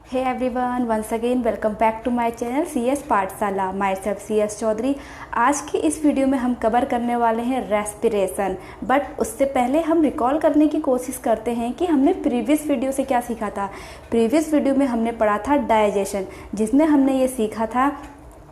Hey everyone, once again welcome back to my channel CS Pathshala. Myself CS Chaudhary. आज की इस video में हम कवर करने वाले हैं रेस्पिरेशन। बट उससे पहले हम रिकॉल करने की कोशिश करते हैं कि हमने प्रीवियस वीडियो से क्या सीखा था। प्रीवियस वीडियो में हमने पढ़ा था डाइजेशन, जिसमें हमने ये सीखा था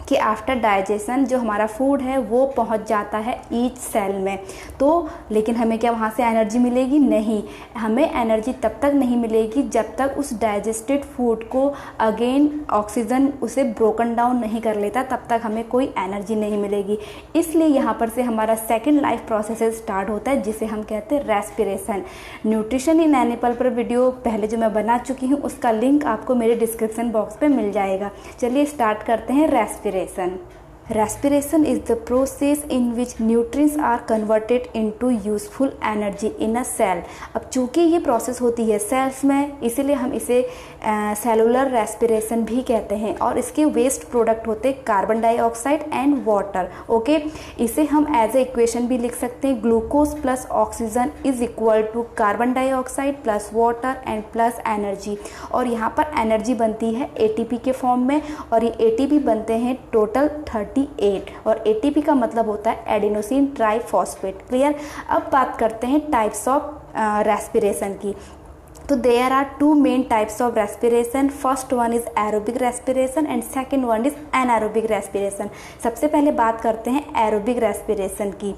कि आफ्टर डाइजेशन जो हमारा फूड है वो पहुंच जाता है ईच सेल में। तो लेकिन हमें क्या वहाँ से एनर्जी मिलेगी? नहीं, हमें एनर्जी तब तक नहीं मिलेगी जब तक उस डाइजेस्टेड फूड को अगेन ऑक्सीजन उसे ब्रोकन डाउन नहीं कर लेता, तब तक हमें कोई एनर्जी नहीं मिलेगी। इसलिए यहाँ पर से हमारा सेकेंड लाइफ प्रोसेस स्टार्ट होता है, जिसे हम कहते हैं रेस्पिरेशन। न्यूट्रिशन इन एनिमल पर वीडियो पहले जो मैं बना चुकी हूँ, उसका लिंक आपको मेरे डिस्क्रिप्शन बॉक्स पे मिल जाएगा। चलिए स्टार्ट करते हैं respiration. Respiration is the process in which nutrients are converted into useful energy in a cell। अब चूंकि ये प्रोसेस होती है सेल्स में, इसीलिए हम इसे सेलुलर रेस्पिरेशन भी कहते हैं। और इसके वेस्ट प्रोडक्ट होते हैं carbon dioxide and water. Okay, इसे हम एज ए इक्वेशन भी लिख सकते हैं, glucose plus oxygen is equal to carbon dioxide plus water and plus energy. और यहाँ पर एनर्जी बनती है ATP के फॉर्म में, और ये ATP बनते हैं टोटल 38। और ATP का मतलब होता है एडिनोसिन ट्राइफॉस्फेट। क्लियर। अब बात करते हैं टाइप्स ऑफ रेस्पिरेशन की। तो there are two main types of respiration. First one is aerobic respiration and second one is anaerobic respiration. सबसे पहले बात करते हैं एरोबिक रेस्पिरेशन की।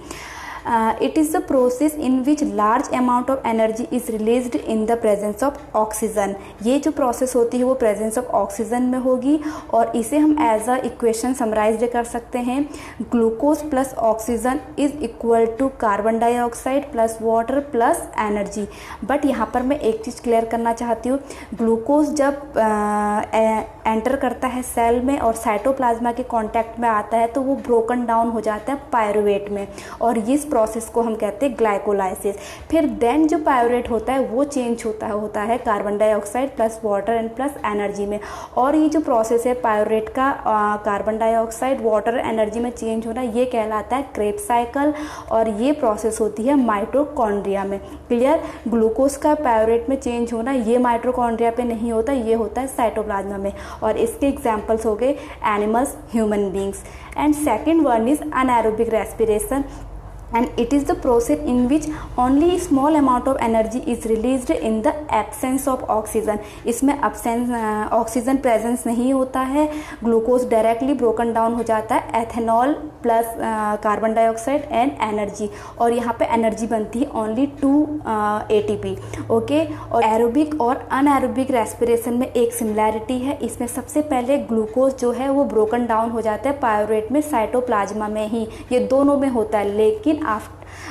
It is the process in which large amount of energy is released in the presence of oxygen. ये जो process होती है वो प्रेजेंस ऑफ ऑक्सीजन में होगी, और इसे हम एज अ इक्वेशन समराइज कर सकते हैं, glucose plus oxygen is equal to carbon dioxide plus water plus energy. But यहाँ पर मैं एक चीज़ क्लियर करना चाहती हूँ, ग्लूकोज जब एंटर करता है सेल में और साइटोप्लाज्मा के कांटेक्ट में आता है तो वो ब्रोकन डाउन हो जाता है पायरुवेट में, और इस प्रोसेस को हम कहते हैं ग्लाइकोलाइसिस। फिर देन जो पायरुवेट होता है वो चेंज होता है carbon dioxide plus water and plus energy में। और ये जो प्रोसेस है पायरुवेट का कार्बन डाइऑक्साइड वाटर एनर्जी में चेंज होना, ये कहलाता है क्रेब्स साइकिल, और ये प्रोसेस होती है माइटोकॉन्ड्रिया में। क्लियर। ग्लूकोज का पायरुवेट में चेंज होना ये माइटोकॉन्ड्रिया पे नहीं होता, ये होता है साइटोप्लाज्मा में। और इसके एग्जाम्पल्स हो गए animals, human beings. And second one is anaerobic respiration, and it is the process in which only small amount of energy is released in the absence of oxygen। इसमें ऑक्सीजन प्रेजेंस नहीं होता है, glucose directly broken down हो जाता है ethanol plus carbon dioxide and energy, और यहाँ पे एनर्जी बनती है ओनली 2 ATP। ओके। और एरोबिक और अनएरोबिक रेस्पिरेशन में एक सिमिलैरिटी है, इसमें सबसे पहले ग्लूकोज जो है वो ब्रोकन डाउन हो जाता है पायरुवेट में, साइटोप्लाज्मा में ही, ये दोनों में होता है। लेकिन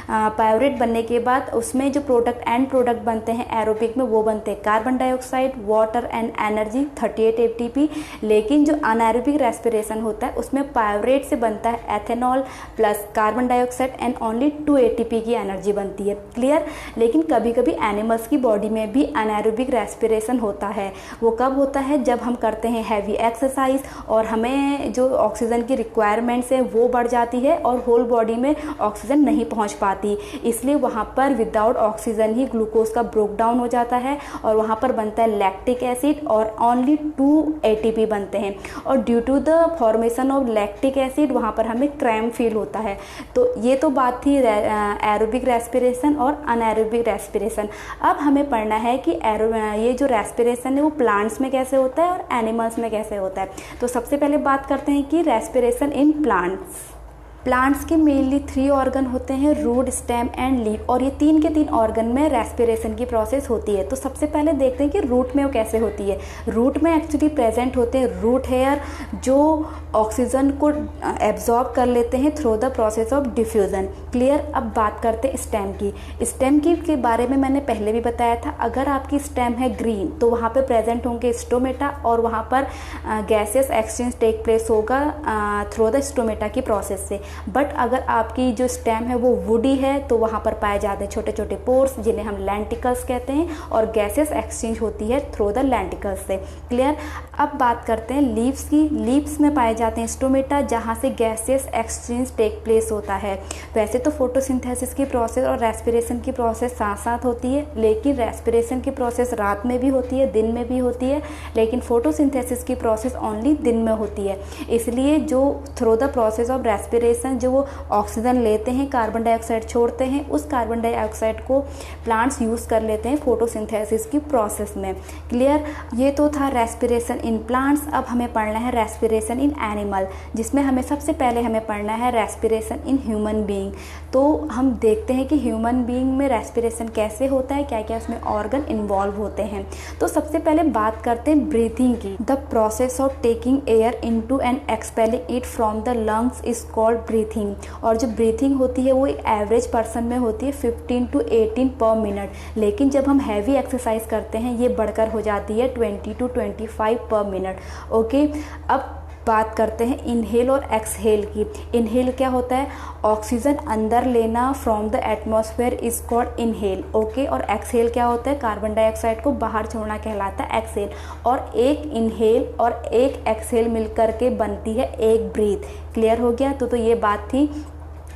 पायरुवेट बनने के बाद उसमें जो एंड प्रोडक्ट बनते हैं एरोबिक में, वो बनते हैं carbon dioxide, water and energy 38 ATP। लेकिन जो अनएरोबिक रेस्पिरेशन होता है उसमें पायरुवेट से बनता है ethanol plus carbon dioxide and only 2 ATP की एनर्जी बनती है। क्लियर। लेकिन कभी कभी एनिमल्स की बॉडी में भी अनएरोबिक रेस्पिरेशन होता है। वो कब होता है? जब हम करते हैं हैवी एक्सरसाइज और हमें जो ऑक्सीजन की रिक्वायरमेंट्स है वो बढ़ जाती है और होल बॉडी में ऑक्सीजन नहीं पहुंच पाती, इसलिए वहाँ पर विदाउट ऑक्सीजन ही ग्लूकोज का ब्रोक डाउन हो जाता है, और वहाँ पर बनता है लैक्टिक एसिड और ओनली 2 ATP बनते हैं। और due to the formation of lactic acid वहाँ पर हमें क्रैम्प फील होता है। तो ये तो बात थी एरोबिक रेस्पिरेशन और अनएरोबिक रेस्पिरेशन। अब हमें पढ़ना है कि ये जो रेस्पिरेशन है वो प्लांट्स में कैसे होता है और एनिमल्स में कैसे होता है। तो सबसे पहले बात करते हैं कि रेस्पिरेशन इन प्लांट्स के मेनली 3 ऑर्गन होते हैं, रूट, स्टेम एंड लीफ, और ये 3 के 3 ऑर्गन में रेस्पिरेशन की प्रोसेस होती है। तो सबसे पहले देखते हैं कि रूट में वो कैसे होती है। रूट में एक्चुअली प्रेजेंट होते हैं रूट हेयर, जो ऑक्सीजन को एब्जॉर्ब कर लेते हैं through the process of diffusion. Clear. अब बात करते हैं स्टेम की। स्टेम की के बारे में मैंने पहले भी बताया था, अगर आपकी स्टेम है ग्रीन तो वहाँ पे प्रेजेंट होंगे स्टोमेटा, और वहाँ पर गैसेस एक्सचेंज टेक प्लेस होगा थ्रू द स्टोमेटा की प्रोसेस से। बट अगर आपकी जो स्टेम है वो वुडी है तो वहाँ पर पाए जाते हैं छोटे छोटे पोर्स जिन्हें हम लेंटिकल्स कहते हैं, और गैसेस एक्सचेंज होती है थ्रू द लेंटिकल्स से। क्लियर। अब बात करते हैं लीव्स की। लीव्स में पाए जाते हैं स्टोमेटा, जहाँ से गैसेस एक्सचेंज टेक प्लेस होता है। वैसे तो फोटोसिंथेसिस की प्रोसेस और रेस्पिरेशन की प्रोसेस साथ साथ होती है, लेकिन रेस्पिरेशन की प्रोसेस रात में भी होती है, दिन में भी होती है, लेकिन फोटोसिंथेसिस की प्रोसेस ओनली दिन में होती है। इसलिए जो through the process of respiration जो वो ऑक्सीजन लेते हैं, कार्बन डाइऑक्साइड छोड़ते हैं, उस कार्बन डाइऑक्साइड को प्लांट्स यूज़ कर लेते हैं फोटोसिंथेसिस की प्रोसेस में। क्लियर। ये तो था रेस्पिरेशन इन प्लांट्स। अब हमें पढ़ना है रेस्पिरेशन इन एनिमल, जिसमें हमें सबसे पहले हमें पढ़ना है रेस्पिरेशन इन ह्यूमन बीइंग। तो हम देखते हैं कि ह्यूमन बीइंग में रेस्पिरेशन कैसे होता है, क्या क्या उसमें ऑर्गन इन्वॉल्व होते हैं। तो सबसे पहले बात करते हैं ब्रीथिंग की। The process of taking air into and expelling it from the lungs is called breathing. और जो ब्रीथिंग होती है वो एक एवरेज पर्सन में होती है 15 to 18 पर मिनट, लेकिन जब हम हैवी एक्सरसाइज करते हैं ये बढ़कर हो जाती है 20 to 25 पर मिनट। ओके। अब बात करते हैं इनहेल और एक्सहेल की। इनहेल क्या होता है, ऑक्सीजन अंदर लेना from the atmosphere is called inhale. Okay. और एक्सहेल क्या होता है, कार्बन डाइऑक्साइड को बाहर छोड़ना कहलाता है एक्सहेल। और एक इनहेल और एक एक्सहेल मिलकर के बनती है एक ब्रीथ। क्लियर हो गया। तो ये बात थी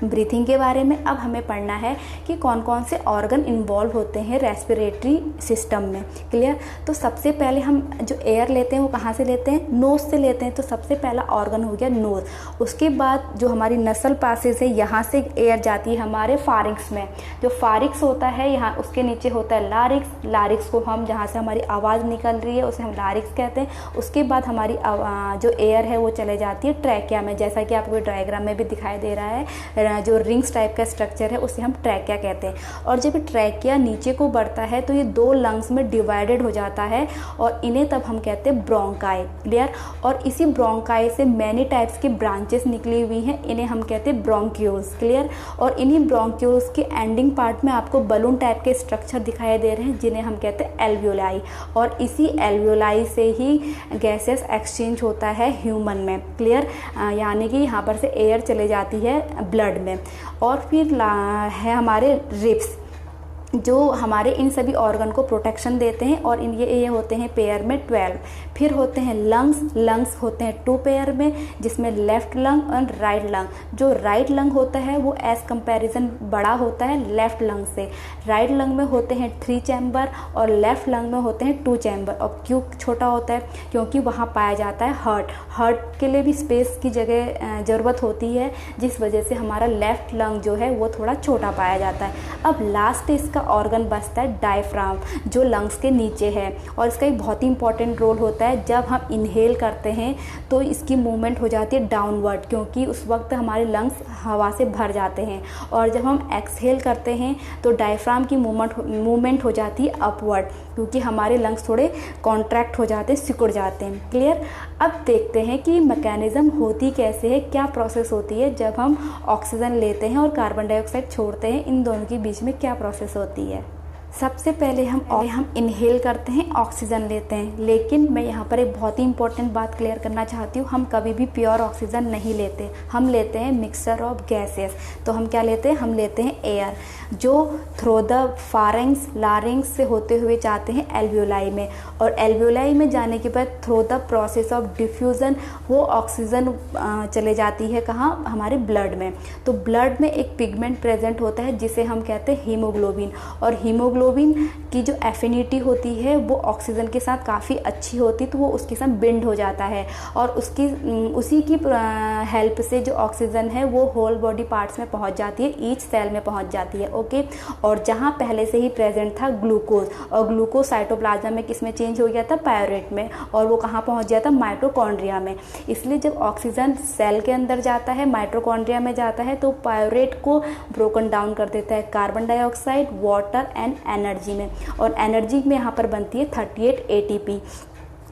ब्रीथिंग के बारे में। अब हमें पढ़ना है कि कौन कौन से ऑर्गन इन्वॉल्व होते हैं रेस्पिरेटरी सिस्टम में। क्लियर। तो सबसे पहले हम जो एयर लेते हैं वो कहाँ से लेते हैं, नोज से लेते हैं। तो सबसे पहला ऑर्गन हो गया नोज। उसके बाद जो हमारी नसल पासेस है यहाँ से एयर जाती है हमारे फारिंक्स में। जो फारिक्स होता है यहाँ, उसके नीचे होता है लारिक्स। लारिक्स को हम जहाँ से हमारी आवाज़ निकल रही है उसे हम लारिक्स कहते हैं। उसके बाद हमारी जो एयर है वो चले जाती है ट्रैकिया में, जैसा कि आपको डायग्राम में भी दिखाई दे रहा है। जो रिंग्स टाइप का स्ट्रक्चर है उसे हम ट्रैकिया कहते हैं। और जब ट्रैकिया नीचे को बढ़ता है तो ये 2 लंग्स में डिवाइडेड हो जाता है और इन्हें तब हम कहते हैं ब्रोंकाई। क्लियर। और इसी ब्रोंकाई से मैनी टाइप्स की ब्रांचेस निकली हुई हैं, इन्हें हम कहते हैं ब्रोंक्यूल्स। क्लियर। और इन्हीं ब्रोंक्यूल्स के एंडिंग पार्ट में आपको बलून टाइप के स्ट्रक्चर दिखाई दे रहे हैं जिन्हें हम कहते हैं एल्वियोलाई। और इसी एल्वियोलाई से ही गैसेस एक्सचेंज होता है ह्यूमन में। क्लियर। यानी कि यहाँ पर से एयर चले जाती है ब्लड में। और फिर है हमारे रिब्स, जो हमारे इन सभी ऑर्गन को प्रोटेक्शन देते हैं। और ये होते हैं पेयर में 12। फिर होते हैं लंग्स। लंग्स होते हैं 2 पेयर में, जिसमें लेफ्ट लंग और राइट लंग। जो राइट लंग होता है वो एज कंपैरिजन बड़ा होता है लेफ्ट लंग से। राइट लंग में होते हैं 3 चैम्बर और लेफ्ट लंग में होते हैं 2 चैम्बर। और क्यों छोटा होता है, क्योंकि वहाँ पाया जाता है हार्ट। हार्ट के लिए भी स्पेस की जगह ज़रूरत होती है, जिस वजह से हमारा लेफ्ट लंग जो है वो थोड़ा छोटा पाया जाता है। अब लास्ट इसका ऑर्गन बचता है डायफ्राम, जो लंग्स के नीचे है। और इसका एक बहुत ही इंपॉर्टेंट रोल होता है। जब हम इनहेल करते हैं तो इसकी मूवमेंट हो जाती है डाउनवर्ड, क्योंकि उस वक्त हमारे लंग्स हवा से भर जाते हैं। और जब हम एक्सहेल करते हैं तो डायफ्राम की मूवमेंट हो जाती है अपवर्ड, क्योंकि हमारे लंग्स थोड़े कॉन्ट्रैक्ट हो जाते हैं, सिकुड़ जाते हैं। क्लियर। अब देखते हैं कि मैकेनिज्म होती कैसे है, क्या प्रोसेस होती है जब हम ऑक्सीजन लेते हैं और कार्बन डाइऑक्साइड छोड़ते हैं, इन दोनों के बीच में क्या प्रोसेस होती है। सबसे पहले हम इनहेल करते हैं, ऑक्सीजन लेते हैं। लेकिन मैं यहाँ पर एक बहुत ही इंपॉर्टेंट बात क्लियर करना चाहती हूँ, हम कभी भी प्योर ऑक्सीजन नहीं लेते, हम लेते हैं मिक्सचर ऑफ गैसेस। तो हम क्या लेते हैं, हम लेते हैं एयर, जो थ्रू द फारिंग्स लारिंग्स से होते हुए जाते हैं एल्वियोलाई में। और एल्वियोलाई में जाने के बाद through the process of diffusion वो ऑक्सीजन चले जाती है कहाँ, हमारे ब्लड में। तो ब्लड में एक पिगमेंट प्रेजेंट होता है जिसे हम कहते हैं हीमोग्लोबिन। और हीमोग्लोबिन की जो एफिनिटी होती है वो ऑक्सीजन के साथ काफ़ी अच्छी होती, तो वो उसके साथ बिंड हो जाता है। और उसी की हेल्प से जो ऑक्सीजन है वो होल बॉडी पार्ट्स में पहुंच जाती है, ईच सेल में पहुंच जाती है। ओके। और जहाँ पहले से ही प्रेजेंट था ग्लूकोज, और ग्लूकोज साइटोप्लाज्म में किस में चेंज हो गया था, पायोरेट में। और वो कहाँ पहुँच गया था, माइटोकॉन्ड्रिया में। इसलिए जब ऑक्सीजन सेल के अंदर जाता है, माइटोकॉन्ड्रिया में जाता है, तो पायोरेट को ब्रोकन डाउन कर देता है carbon dioxide, water and energy में। और एनर्जी में यहाँ पर बनती है 38 ATP।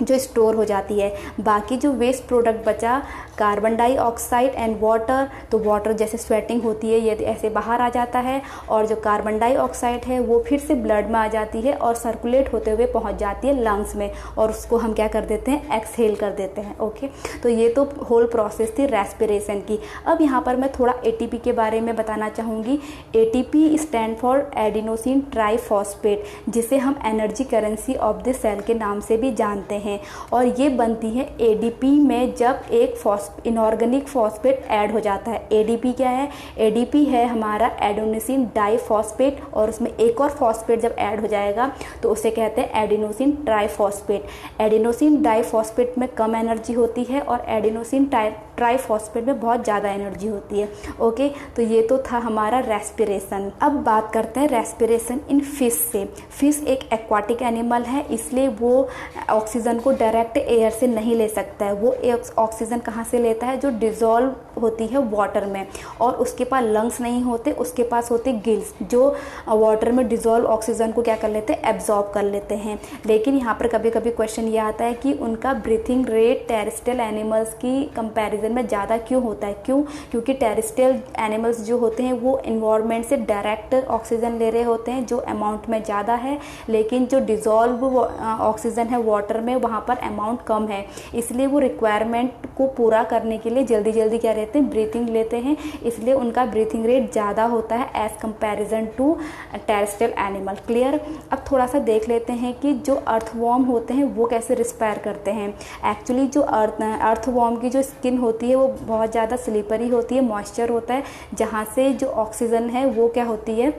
जो स्टोर हो जाती है। बाकी जो वेस्ट प्रोडक्ट बचा कार्बन डाइऑक्साइड एंड वाटर, तो वाटर जैसे स्वेटिंग होती है ये ऐसे बाहर आ जाता है, और जो कार्बन डाइऑक्साइड है वो फिर से ब्लड में आ जाती है और सर्कुलेट होते हुए पहुंच जाती है लंग्स में, और उसको हम क्या कर देते हैं, एक्सहेल कर देते हैं। ओके, तो ये तो होल प्रोसेस थी रेस्पिरेशन की। अब यहाँ पर मैं थोड़ा एटीपी के बारे में बताना चाहूँगी। ATP stand for adenosine triphosphate, जिसे हम energy currency of the cell के नाम से भी जानते हैं, और ये बनती है एडीपी में जब एक इनऑर्गेनिक फॉस्फेट ऐड हो जाता है। एडीपी क्या है, एडीपी है हमारा एडिनोसिन डाइफॉस्फेट, और उसमें एक और फॉस्फेट जब ऐड हो जाएगा तो उसे कहते हैं एडिनोसिन ट्राइफॉस्फेट। एडिनोसिन डाइफॉस्फेट में कम एनर्जी होती है और एडिनोसिन ट्राइफॉस्फेट में बहुत ज़्यादा एनर्जी होती है। ओके, तो ये तो था हमारा रेस्पिरेशन। अब बात करते हैं रेस्पिरेशन इन फिश से। फिश एक एक्वाटिक एनिमल है, इसलिए वो ऑक्सीजन को डायरेक्ट एयर से नहीं ले सकता है। वो ऑक्सीजन कहाँ से लेता है, जो डिज़ोल्व होती है वाटर में, और उसके पास लंग्स नहीं होते, उसके पास होते गिल्स, जो वाटर में डिज़ोल्व ऑक्सीजन को क्या कर लेते हैं, एब्जॉर्ब कर लेते हैं। लेकिन यहाँ पर कभी कभी क्वेश्चन ये आता है कि उनका ब्रीथिंग रेट टेरेस्ट्रियल एनिमल्स की कंपैरिजन में ज़्यादा क्यों होता है। क्यों? क्योंकि टेरेस्ट्रियल एनिमल्स जो होते हैं वो इन्वायरमेंट से डायरेक्ट ऑक्सीजन ले रहे होते हैं, जो अमाउंट में ज़्यादा है, लेकिन जो डिज़ोल्व ऑक्सीजन है वाटर में वहाँ पर अमाउंट कम है, इसलिए वो रिक्वायरमेंट को पूरा करने के लिए जल्दी जल्दी क्या रहते हैं, ब्रीथिंग लेते हैं, इसलिए उनका ब्रीथिंग रेट ज़्यादा होता है as comparison to terrestrial animal. Clear? अब थोड़ा सा देख लेते हैं कि जो अर्थवॉर्म होते हैं वो कैसे रिस्पायर करते हैं। एक्चुअली जो अर्थवॉर्म की जो स्किन होती है वो बहुत ज़्यादा स्लिपरी होती है, मॉइस्चर होता है, जहाँ से जो ऑक्सीजन है वो क्या होती है,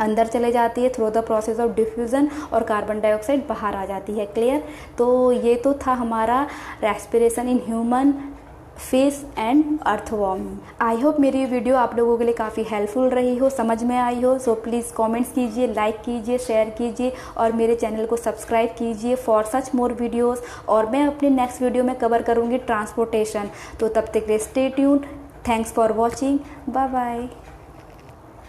अंदर चले जाती है through the process of diffusion, और कार्बन डाइऑक्साइड बाहर आ जाती है। क्लियर? तो ये तो था हमारा respiration in human, fish and earthworm. I hope मेरी ये वीडियो आप लोगों के लिए काफ़ी हेल्पफुल रही हो, समझ में आई हो। सो प्लीज़ कमेंट्स कीजिए, लाइक कीजिए, शेयर कीजिए, और मेरे चैनल को सब्सक्राइब कीजिए फॉर सच मोर वीडियोस। और मैं अपने नेक्स्ट वीडियो में कवर करूँगी ट्रांसपोर्टेशन। तो तब तक के लिए stay tuned. Thanks for watching. Bye bye.